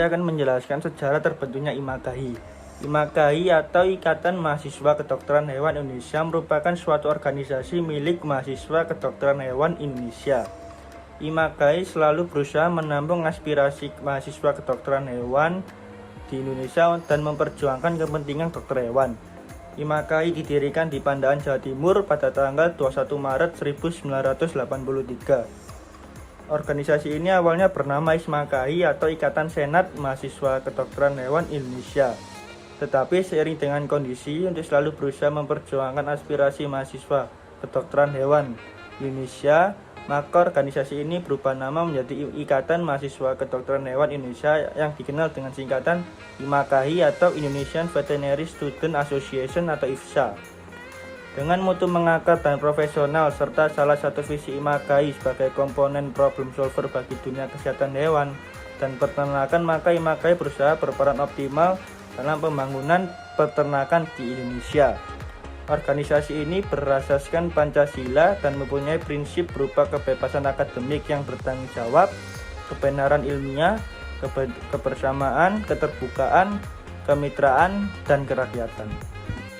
saya akan menjelaskan sejarah terbentuknya IMAKAHI. IMAKAHI atau Ikatan Mahasiswa Kedokteran Hewan Indonesia merupakan suatu organisasi milik mahasiswa kedokteran hewan Indonesia. IMAKAHI selalu berusaha menampung aspirasi mahasiswa kedokteran hewan di Indonesia dan memperjuangkan kepentingan dokter hewan. IMAKAHI didirikan di Pandaan, Jawa Timur pada tanggal 21 Maret 1983. Organisasi ini awalnya bernama ISMAKAHI atau Ikatan Senat Mahasiswa Kedokteran Hewan Indonesia. Tetapi seiring dengan kondisi untuk selalu berusaha memperjuangkan aspirasi mahasiswa kedokteran hewan Indonesia, maka organisasi ini berubah nama menjadi Ikatan Mahasiswa Kedokteran Hewan Indonesia yang dikenal dengan singkatan IMAKAHI atau Indonesian Veterinary Student Association atau IVSA. Dengan mutu mengakar dan profesional serta salah satu visi IMAKAHI sebagai komponen problem solver bagi dunia kesehatan hewan dan peternakan, maka IMAKAHI berusaha berperan optimal dalam pembangunan peternakan di Indonesia. Organisasi ini berasaskan Pancasila dan mempunyai prinsip berupa kebebasan akademik yang bertanggung jawab, kebenaran ilmiah, kebersamaan, keterbukaan, kemitraan, dan kerakyatan.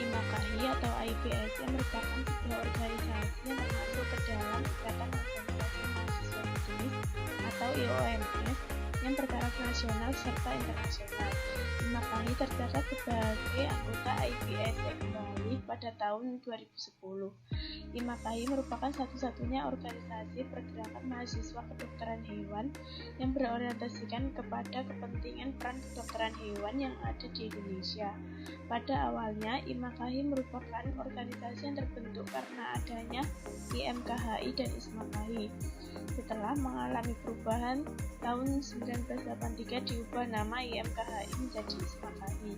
IMAKAHI atau IPSC merupakan sebuah organisasi yang termasuk ke dalam Ikatan Organisasi Mahasiswa Sejenis atau IOMS yang bertaraf nasional serta internasional. IMAKAHI tercatat sebagai anggota IPSC kembali pada tahun 2010. IMAKAHI merupakan satu-satunya organisasi pergerakan mahasiswa kedokteran hewan yang berorientasikan kepada kepentingan peran kedokteran hewan yang ada di Indonesia. Pada awalnya, IMAKAHI merupakan organisasi yang terbentuk karena adanya IMKHI dan ISMAKAHI. Setelah mengalami perubahan, tahun 1983 diubah nama IMKHI menjadi ISMAKAHI.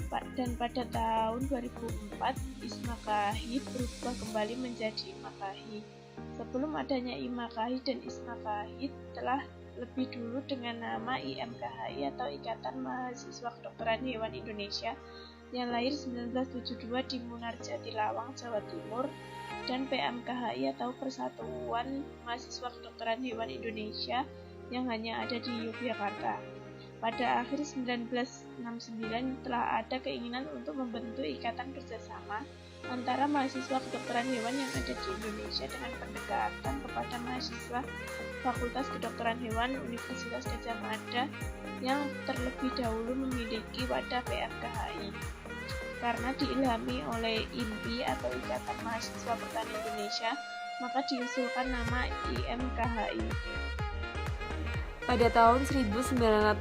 Dan pada tahun 2004, ISMAKAHI berubah kembali menjadi IMAKAHI. Sebelum adanya IMAKAHI dan ISMAKAHI telah lebih dulu dengan nama IMKHI atau Ikatan Mahasiswa Kedokteran Hewan Indonesia yang lahir 1972 di Munarjati Lawang, Jawa Timur, dan PMKHI atau Persatuan Mahasiswa Kedokteran Hewan Indonesia yang hanya ada di Yogyakarta. Pada akhir 1969 telah ada keinginan untuk membentuk ikatan kerjasama antara mahasiswa kedokteran hewan yang ada di Indonesia dengan pendekatan kepada mahasiswa Fakultas Kedokteran Hewan Universitas Gadjah Mada yang terlebih dahulu memiliki wadah PMKHI. Karena diilhami oleh IMPI atau Ikatan Mahasiswa Pertanian Indonesia, maka diusulkan nama IMKHI. Pada tahun 1970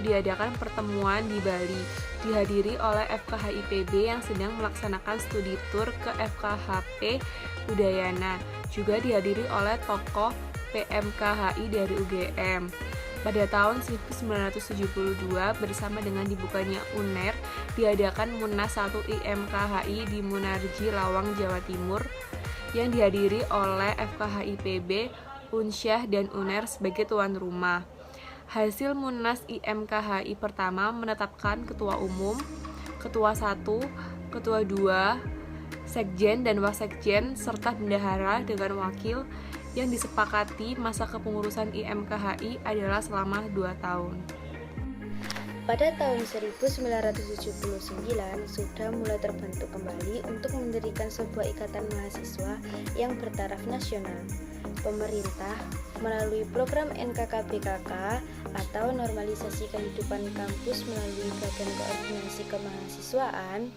diadakan pertemuan di Bali, dihadiri oleh FKHIPB yang sedang melaksanakan studi tur ke FKHP Udayana, juga dihadiri oleh tokoh PMKHI dari UGM. Pada tahun 1972 bersama dengan dibukanya UNER, diadakan Munas 1 IMKHI di Munarji Lawang, Jawa Timur, yang dihadiri oleh FKHIPB, Unsyah, dan UNER sebagai tuan rumah. Hasil Munas IMKHI pertama menetapkan Ketua Umum, Ketua 1, Ketua 2, Sekjen dan Wasekjen, serta Bendahara dengan wakil yang disepakati masa kepengurusan IMKHI adalah selama 2 tahun. Pada tahun 1979 sudah mulai terbentuk kembali untuk mendirikan sebuah ikatan mahasiswa yang bertaraf nasional. Pemerintah melalui program NKKBKK atau Normalisasi Kehidupan Kampus melalui Badan Koordinasi Kemahasiswaan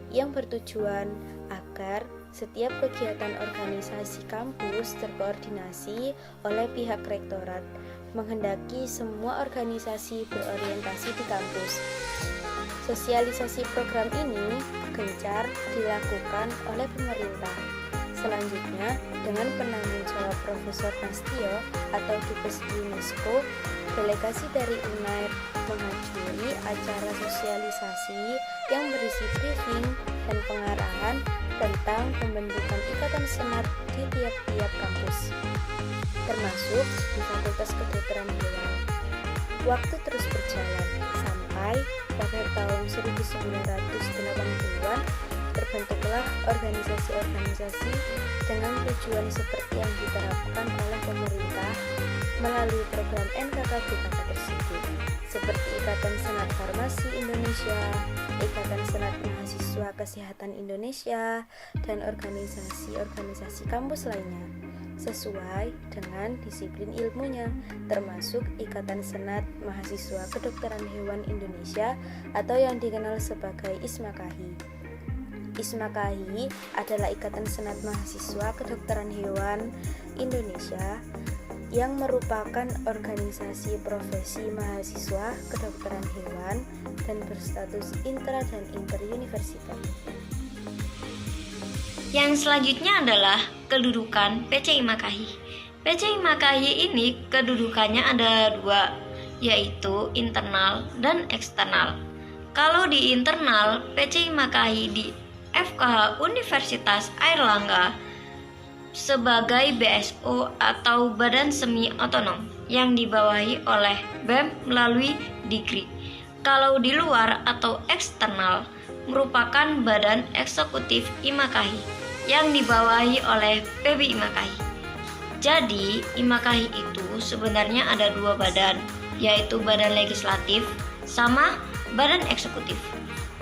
yang bertujuan agar setiap kegiatan organisasi kampus terkoordinasi oleh pihak rektorat, menghendaki semua organisasi berorientasi di kampus. Sosialisasi program ini gencar dilakukan oleh pemerintah. Selanjutnya, dengan penanggung jawab Profesor Nastio atau Dubes UNESCO, delegasi dari UNAIR menghadiri acara sosialisasi yang berisi briefing dan pengarahan tentang pembentukan ikatan senat di tiap-tiap kampus, termasuk di Fakultas Kedokteran Hewan. Waktu terus berjalan sampai pada tahun 1980-an Terbentuklah organisasi-organisasi dengan tujuan seperti yang diterapkan oleh pemerintah melalui program NKKBKK tersebut, seperti Ikatan Senat Farmasi Indonesia, Ikatan Senat Mahasiswa Kesehatan Indonesia, dan organisasi-organisasi kampus lainnya, sesuai dengan disiplin ilmunya, termasuk Ikatan Senat Mahasiswa Kedokteran Hewan Indonesia atau yang dikenal sebagai ISMAKAHI. ISMAKAHI adalah Ikatan Senat Mahasiswa Kedokteran Hewan Indonesia yang merupakan organisasi profesi mahasiswa kedokteran hewan dan berstatus intra dan interuniversitas. Yang selanjutnya adalah kedudukan PC IMAKAHI. PC IMAKAHI ini kedudukannya ada dua, yaitu internal dan eksternal. Kalau di internal, PC IMAKAHI di FKH Universitas Airlangga sebagai BSO atau Badan Semi Otonom yang dibawahi oleh BEM melalui Dikri. Kalau di luar atau eksternal merupakan Badan Eksekutif IMAKAHI yang dibawahi oleh PB IMAKAHI. Jadi IMAKAHI itu sebenarnya ada dua badan, yaitu Badan Legislatif sama Badan Eksekutif.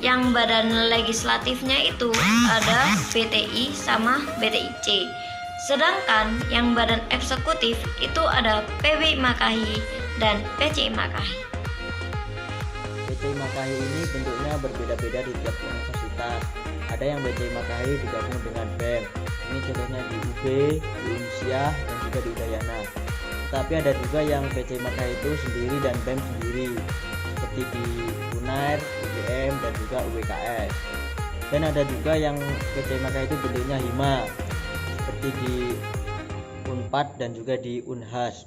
Yang badan legislatifnya itu ada BTI sama BTIC. Sedangkan yang badan eksekutif itu ada PB IMAKAHI dan PC IMAKAHI. PC IMAKAHI ini bentuknya berbeda-beda di tiap universitas. Ada yang PC IMAKAHI digabung dengan BEM. Ini contohnya di UB, di Unsyah, dan juga di Udayana. Tapi ada juga yang PC IMAKAHI itu sendiri dan BEM sendiri, seperti di UNAIR, UGM, dan juga UWKS. Dan ada juga yang PC IMAKAHI itu bentuknya hima, seperti di UNPAD dan juga di UNHAS.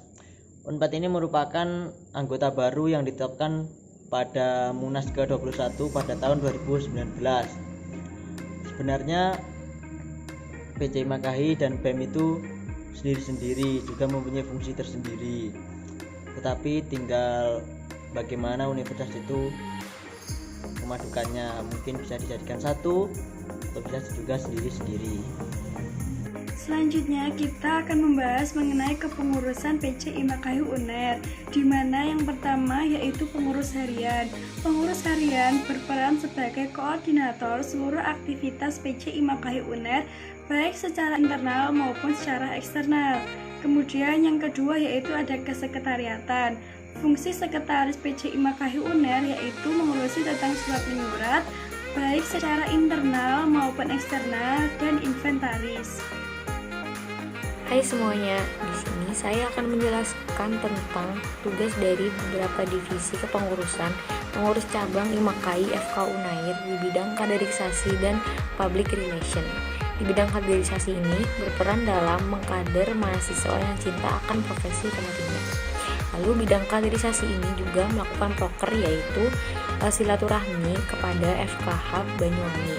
UNPAD ini merupakan anggota baru yang ditetapkan pada Munas ke-21 pada tahun 2019. Sebenarnya PC IMAKAHI dan BEM itu sendiri-sendiri juga mempunyai fungsi tersendiri. Tetapi tinggal bagaimana universitas itu memadukannya, mungkin bisa dijadikan satu atau bisa juga sendiri-sendiri. Selanjutnya kita akan membahas mengenai kepengurusan PC IMAKAHI UNER, di mana yang pertama yaitu pengurus harian. Pengurus harian berperan sebagai koordinator seluruh aktivitas PC IMAKAHI UNER, baik secara internal maupun secara eksternal. Kemudian yang kedua yaitu ada kesekretariatan. Fungsi sekretaris PC IMAKAHI UNER yaitu mengurusi tentang surat menyurat, baik secara internal maupun eksternal, dan inventaris. Hai semuanya, di sini saya akan menjelaskan tentang tugas dari beberapa divisi kepengurusan pengurus cabang IMAKAHI FK Unair di bidang kaderisasi dan public relation. Di bidang kaderisasi ini berperan dalam mengkader mahasiswa yang cinta akan profesi penerimaan. Lalu bidang kaderisasi ini juga melakukan proker, yaitu silaturahmi kepada FKH Banyuwangi.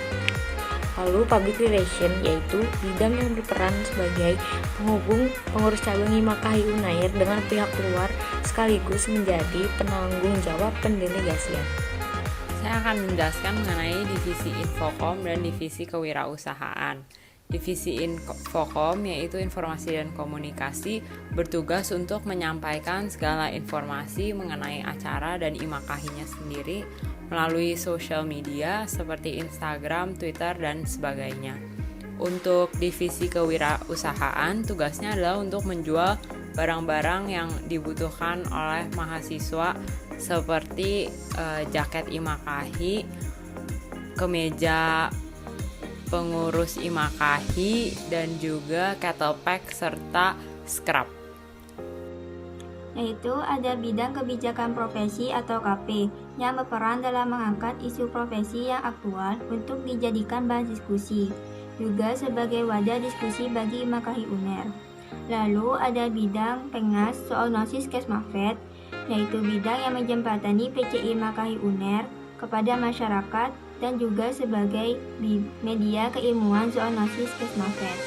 Lalu public relation yaitu bidang yang berperan sebagai penghubung pengurus cabang IMAKAHI Unair dengan pihak luar sekaligus menjadi penanggung jawab pendelegasian. Saya akan menjelaskan mengenai divisi Infokom dan divisi kewirausahaan. Divisi Infokom yaitu informasi dan komunikasi bertugas untuk menyampaikan segala informasi mengenai acara dan IMAKAHI-nya sendiri melalui sosial media seperti Instagram, Twitter, dan sebagainya. Untuk divisi kewirausahaan, tugasnya adalah untuk menjual barang-barang yang dibutuhkan oleh mahasiswa seperti jaket IMAKAHI, kemeja pengurus IMAKAHI, dan juga kettle pack serta scrap. Yaitu ada bidang kebijakan profesi atau KP yang berperan dalam mengangkat isu profesi yang aktual untuk dijadikan bahan diskusi, juga sebagai wadah diskusi bagi IMAKAHI UNER. Lalu ada bidang Pengas Zoonosis Kesmafed, yaitu bidang yang menjembatani PC IMAKAHI UNER kepada masyarakat dan juga sebagai media keilmuan zoonosis Kesmafed.